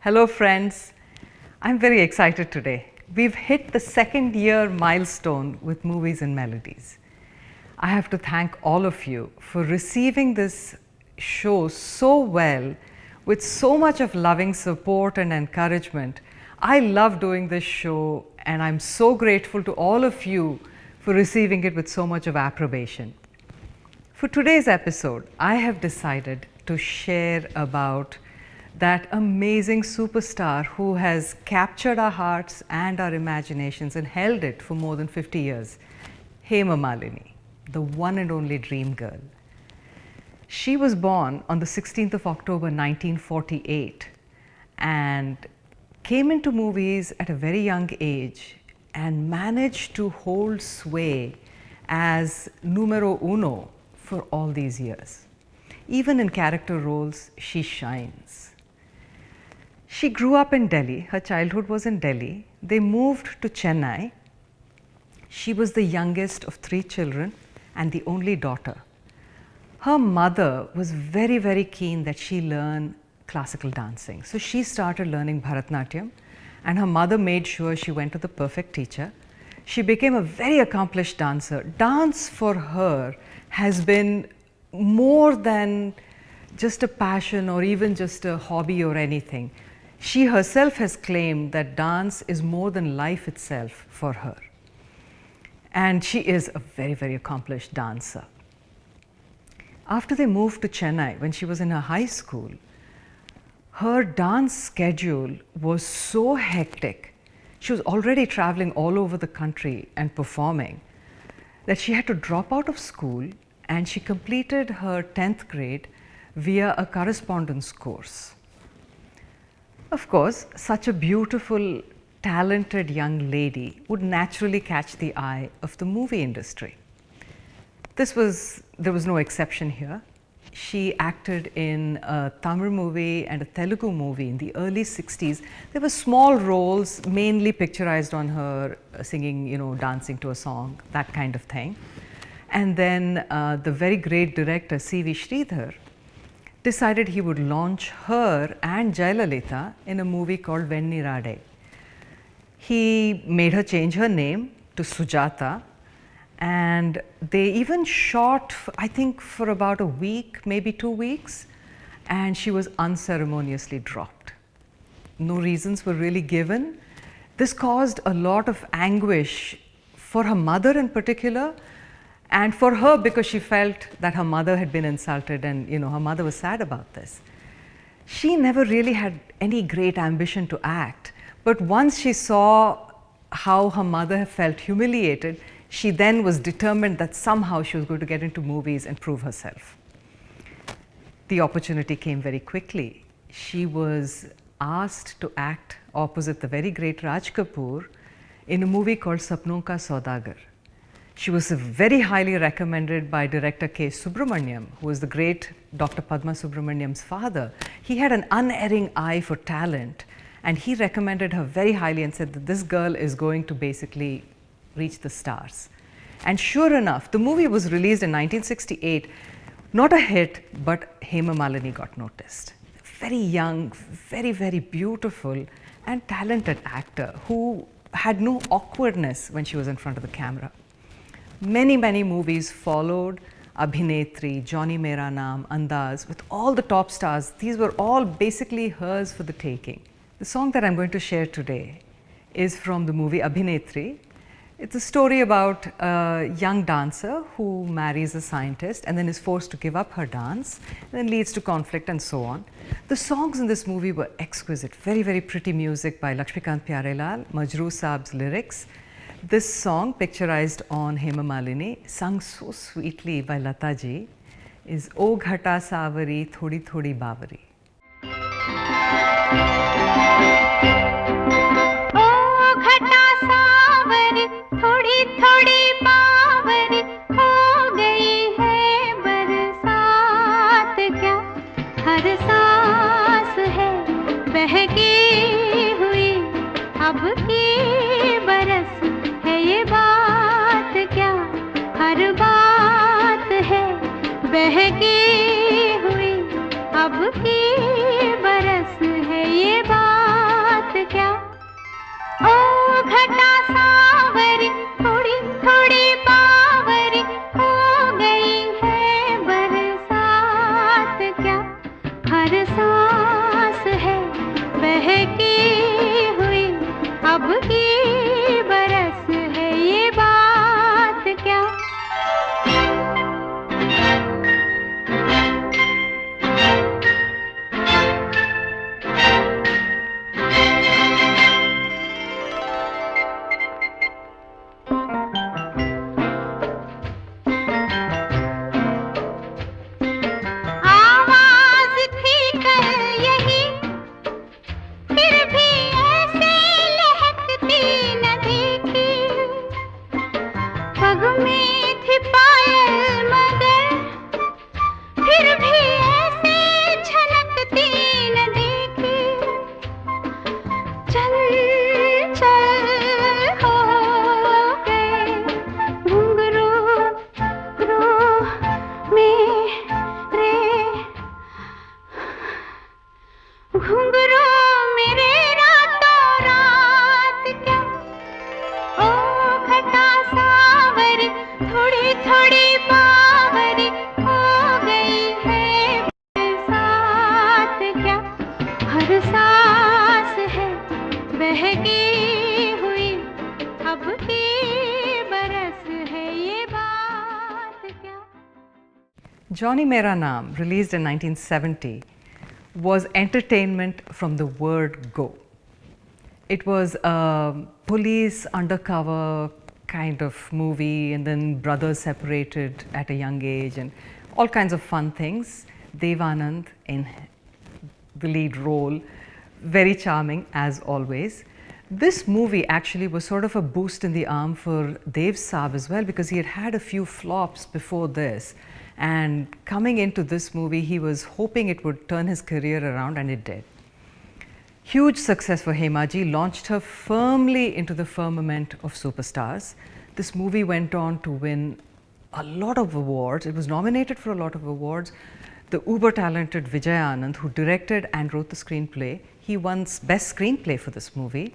Hello friends, I'm very excited today. We've hit the second year milestone with Movies and Melodies. I have to thank all of you for receiving this show so well with so much of loving support and encouragement. I love doing this show and I'm so grateful to all of you for receiving it with so much of approbation. For today's episode, I have decided to share about that amazing superstar who has captured our hearts and our imaginations and held it for more than 50 years, Hema Malini, the one and only dream girl. She was born on the 16th of October 1948 and came into movies at a very young age and managed to hold sway as numero uno for all these years. Even in character roles, she shines. She grew up in Delhi. Her childhood was in Delhi. They moved to Chennai. She was the youngest of 3 children and the only daughter. Her mother was very, very keen that she learn classical dancing. So she started learning Bharatanatyam and her mother made sure she went to the perfect teacher. She became a very accomplished dancer. Dance for her has been more than just a passion or even just a hobby or anything. She herself has claimed that dance is more than life itself for her. And she is a very, very accomplished dancer. After they moved to Chennai, when she was in her high school, her dance schedule was so hectic. She was already traveling all over the country and performing that she had to drop out of school, and she completed her 10th grade via a correspondence course. Of course, such a beautiful, talented young lady would naturally catch the eye of the movie industry. There was no exception here. She acted in a Tamil movie and a Telugu movie in the early 60s. There were small roles, mainly picturized on her singing, dancing to a song, that kind of thing. And then the very great director C.V. Sridhar decided he would launch her and Jayalalitha in a movie called Vennirade. He made her change her name to Sujata, and they even shot, I think, for about a week, maybe 2 weeks, and she was unceremoniously dropped. No reasons were really given. This caused a lot of anguish for her mother in particular, and for her because she felt that her mother had been insulted and her mother was sad about this. She never really had any great ambition to act, but once she saw how her mother felt humiliated, she then was determined that somehow she was going to get into movies and prove herself. The opportunity came very quickly. She was asked to act opposite the very great Raj Kapoor in a movie called Sapnon Ka Saudagar. She was very highly recommended by director K. Subramaniam, who was the great Dr. Padma Subramaniam's father. He had an unerring eye for talent, and he recommended her very highly and said that this girl is going to basically reach the stars. And sure enough, the movie was released in 1968, not a hit, but Hema Malini got noticed. Very young, very, very beautiful and talented actor who had no awkwardness when she was in front of the camera. Many, many movies followed, Abhinetri, Johnny Mera Naam, Andaz, with all the top stars. These were all basically hers for the taking. The song that I'm going to share today is from the movie Abhinetri. It's a story about a young dancer who marries a scientist and then is forced to give up her dance, and then leads to conflict and so on. The songs in this movie were exquisite, very, very pretty music by Lakshmikant Pyarelal, Majroo Saab's lyrics. This song, picturized on Hema Malini, sung so sweetly by Lata ji, is O Ghata Savari Thodi Thodi Bavari. O Ghata Savari Thodi Thodi Bavari, ho gayi hai barsat kya, har saas hai behki hui, ab ki baras है ये बात क्या, हर बात है बहकी हुई, अब की बरस है ये बात। घटा सावरी थोड़ी थोड़ी बावरी हो गई है बरसात क्या हर सांस है बहकी हुई अब की बरस है ये बात क्या आवाज थी कल यही फिर भी ऐसे लहकती न देखी पग में थी पायल मगर फिर भी ऐसे झलकती न देखी चल चल हो गए घुंघरू रो मेरे घुंघरू मेरे रातों रात क्या ओ घटा सावरी थोड़ी थोड़ी बावरी हो गई है बरसात क्या हर सांस है बहकी हुई अब की बरस है ये बात क्या Johnny Mera Naam, released in 1970, was entertainment from the word go. It was a police undercover kind of movie, and then brothers separated at a young age, and all kinds of fun things. Dev Anand in the lead role, very charming as always. This movie actually was sort of a boost in the arm for Dev Saab as well, because he had had a few flops before this. And coming into this movie, he was hoping it would turn his career around, and it did. Huge success for Hema Ji, launched her firmly into the firmament of superstars. This movie went on to win a lot of awards. It was nominated for a lot of awards. The uber talented Vijay Anand, who directed and wrote the screenplay, he won Best Screenplay for this movie.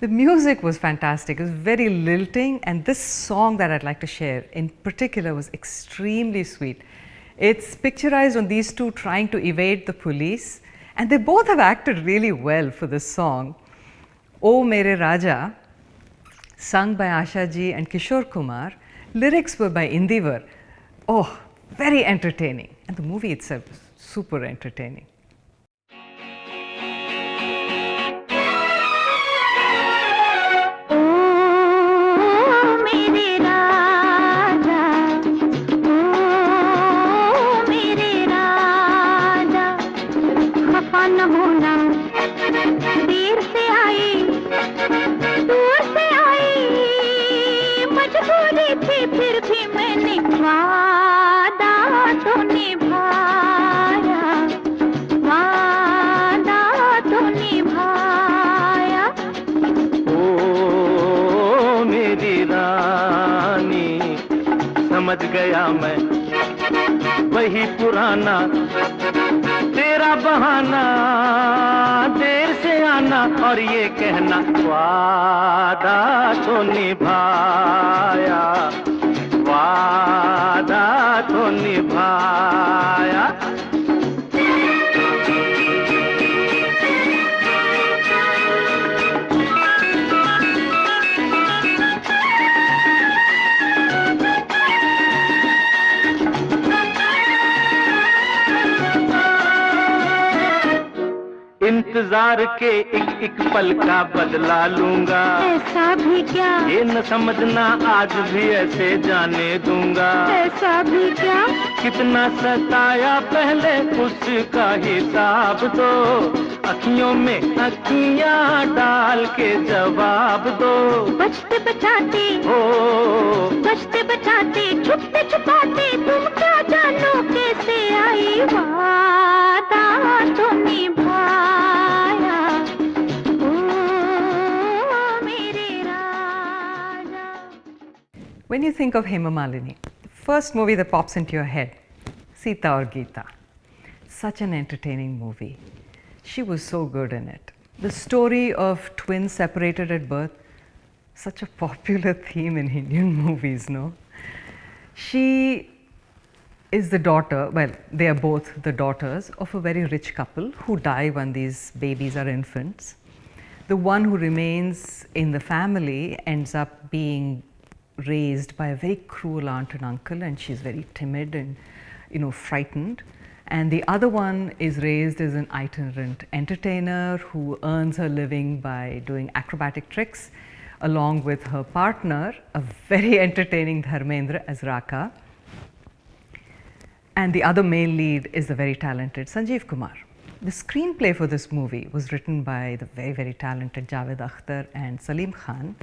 The music was fantastic. It was very lilting, and this song that I'd like to share in particular was extremely sweet. It's picturized on these two trying to evade the police, and they both have acted really well for this song. O Mere Raja, sung by Asha Ji and Kishore Kumar, lyrics were by Indivar. Oh, very entertaining, and the movie itself was super entertaining. न होना देर से आई दूर से आई मजबूरी थी फिर भी मैंने वादा तो निभाया वादा तो निभाया ओ मेरी रानी समझ गया मैं वही पुराना तेरा बहाना देर से आना और ये कहना वादा तो निभाया वादा तो निभाया इंतजार के एक पल का बदला लूंगा ऐसा भी क्या ये न समझना आज भी ऐसे जाने दूंगा ऐसा भी क्या कितना सताया पहले उसका हिसाब दो अखियों में अखियां डाल के जवाब दो बचते बचाते हो बचते बचाते छुपते छुपाते तुम क्या जानो कैसे आई वादा तो निभाया ओ मेरे राजा. When you think of Hema Malini, the first movie that pops into your head, Sita or Geeta. Such an entertaining movie. She was so good in it. The story of twins separated at birth, such a popular theme in Indian movies, no? She is the daughter, well, they are both the daughters of a very rich couple who die when these babies are infants. The one who remains in the family ends up being raised by a very cruel aunt and uncle, and she's very timid and, you know, frightened. And the other one is raised as an itinerant entertainer who earns her living by doing acrobatic tricks along with her partner, a very entertaining Dharmendra as Raka. And the other male lead is the very talented Sanjeev Kumar. The screenplay for this movie was written by the very, very talented Javed Akhtar and Salim Khan.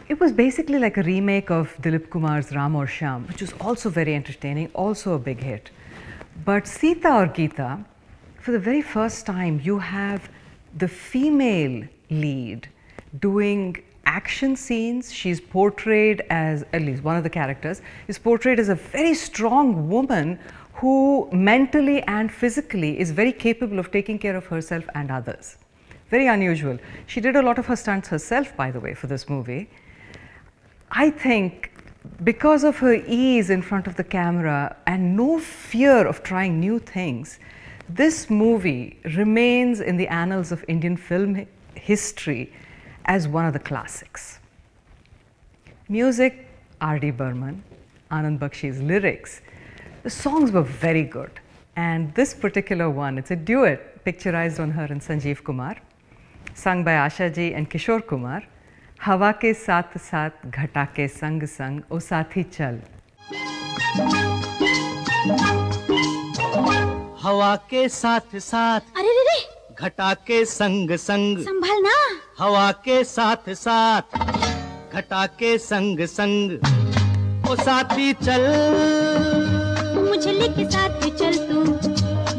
It was basically like a remake of Dilip Kumar's Ram Aur Shyam, which was also very entertaining, also a big hit. But Sita Aur Geeta, for the very first time, you have the female lead doing action scenes. She's portrayed as, at least one of the characters, is portrayed as a very strong woman who mentally and physically is very capable of taking care of herself and others. Very unusual. She did a lot of her stunts herself, by the way, for this movie. I think because of her ease in front of the camera and no fear of trying new things, this movie remains in the annals of Indian film history as one of the classics. Music, R.D. Burman, Anand Bakshi's lyrics. The songs were very good, and this particular one, it's a duet picturized on her and Sanjeev Kumar, sung by Asha ji and Kishore Kumar. हवा के साथ साथ घटा के संग संग ओ साथी चल. हवा के साथ साथ अरे रे रे, घटा के संग संग, संभाल ना. हवा के साथ साथ घटा के संग संग ओ साथी चल. मुझे लेके साथ चल तू,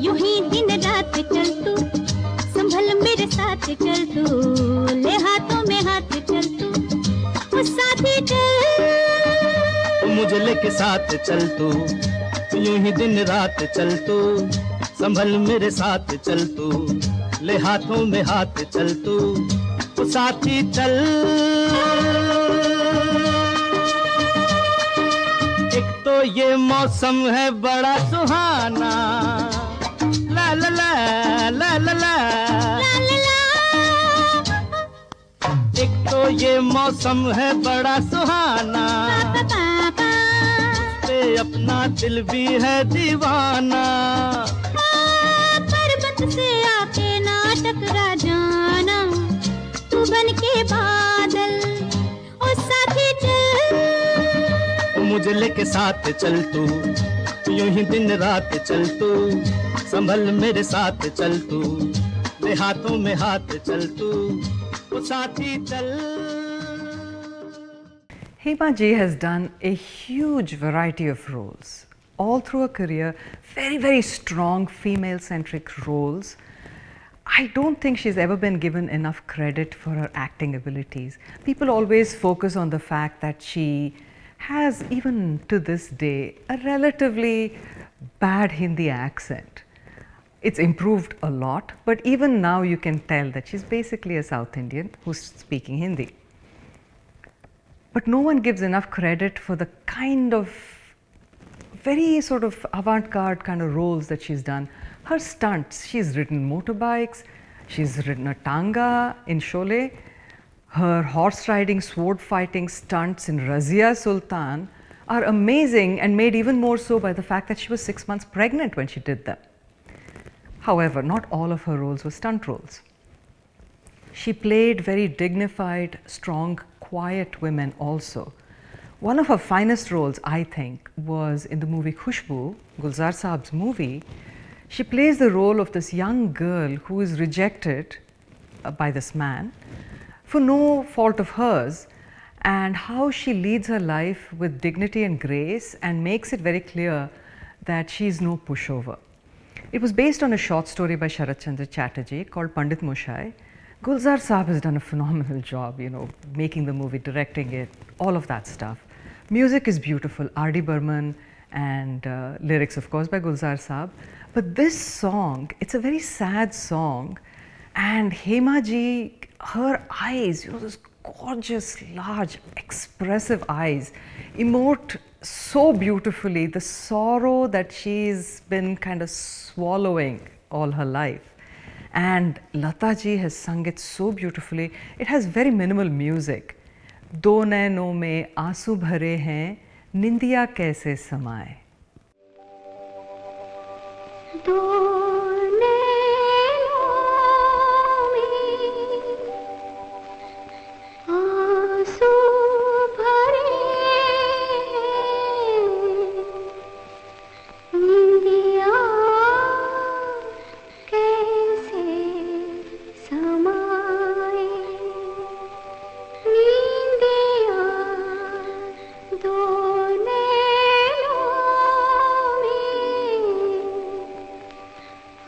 यूं ही दिन रात चल तू, संभल मेरे साथ चल तू, ले हाथों में हाथ चल तू, ओ साथी चल. मुझे लेके साथ चल तू, यूं ही दिन रात चल तू, संभल मेरे साथ चल तू, ले हाथों में हाथ चल तू, ओ साथी चल. एक तो ये मौसम है बड़ा सुहाना, ला ला ला ला ला ला. एक तो ये मौसम है बड़ा सुहाना, पे अपना दिल भी है दीवाना. पर्वत से आके ना टकरा जाना, तू बन के बादल, ओ साथी चल. मुझे लेके साथ चल तू, यूं ही दिन रात चल तू, संभल मेरे साथ चल तू, ले हाथों में हाथ चल तू, ओ साथी चल. Hema Ji has done a huge variety of roles all through her career, very, very strong female-centric roles. I don't think she's ever been given enough credit for her acting abilities. People always focus on the fact that she has, even to this day, a relatively bad Hindi accent. It's improved a lot, but even now you can tell that she's basically a South Indian who's speaking Hindi. But no one gives enough credit for the kind of very sort of avant-garde kind of roles that she's done. Her stunts, she's ridden motorbikes, she's ridden a tanga in Sholay. Her horse riding, sword fighting stunts in Razia Sultan are amazing and made even more so by the fact that she was 6 months pregnant when she did them. However, not all of her roles were stunt roles. She played very dignified, strong, quiet women also. One of her finest roles, I think, was in the movie Khushbu, Gulzar Saab's movie. She plays the role of this young girl who is rejected by this man for no fault of hers, and how she leads her life with dignity and grace and makes it very clear that she is no pushover. It was based on a short story by Sharat Chandra Chatterjee called Pandit Moshai. Gulzar Saab has done a phenomenal job, making the movie, directing it, all of that stuff. Music is beautiful, R.D. Burman, and lyrics, of course, by Gulzar Saab. But this song, it's a very sad song, and Hema Ji, her eyes, those gorgeous, large, expressive eyes emote so beautifully the sorrow that she's been kind of swallowing all her life. And Lata ji has sung it so beautifully. It has very minimal music. दो नैनों में आंसू भरे हैं, निंदिया कैसे समाए. दो नैनों में आंसू भरे हैं, निंदिया कैसे समाए. निंदिया दो नैनों में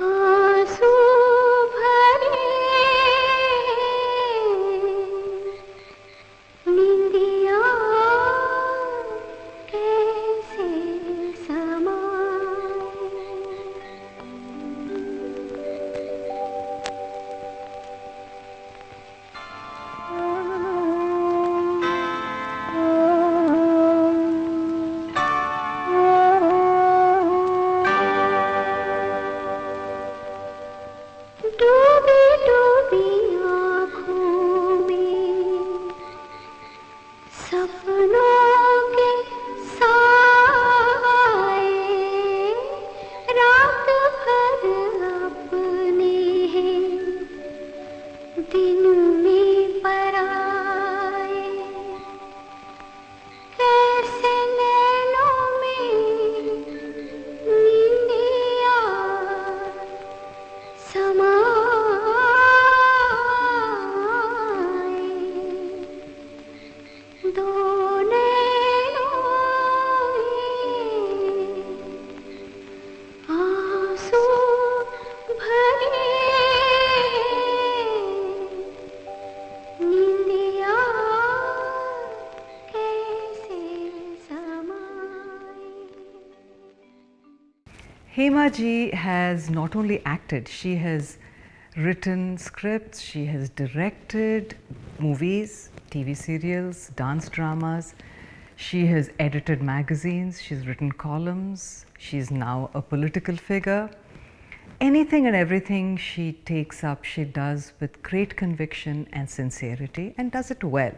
आंसू भरे हैं, निंदिया कैसे डूबी डूबी आँखों में सपनों के साए, रात भर अपने हैं दिन में पराए. कैसे नैनों में नींदिया समाए. दो नैनों में आंसू भरे हैं, निंदिया कैसे समाए. Hema ji has not only acted, she has written scripts, she has directed movies, TV serials, dance dramas, she has edited magazines, she's written columns, she's now a political figure. Anything and everything she takes up, she does with great conviction and sincerity, and does it well.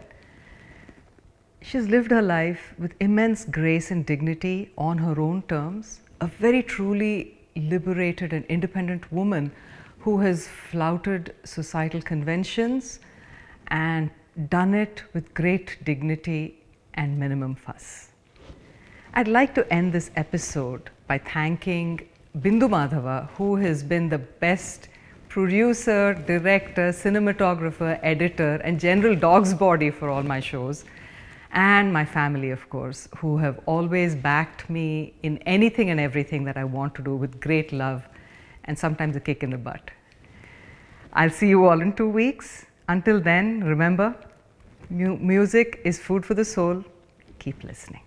She's lived her life with immense grace and dignity on her own terms, a very truly liberated and independent woman who has flouted societal conventions and done it with great dignity and minimum fuss. I'd like to end this episode by thanking Bindu Madhava, who has been the best producer, director, cinematographer, editor, and general dog's body for all my shows, and my family, of course, who have always backed me in anything and everything that I want to do with great love and sometimes a kick in the butt. I'll see you all in 2 weeks. Until then, remember, music is food for the soul. Keep listening.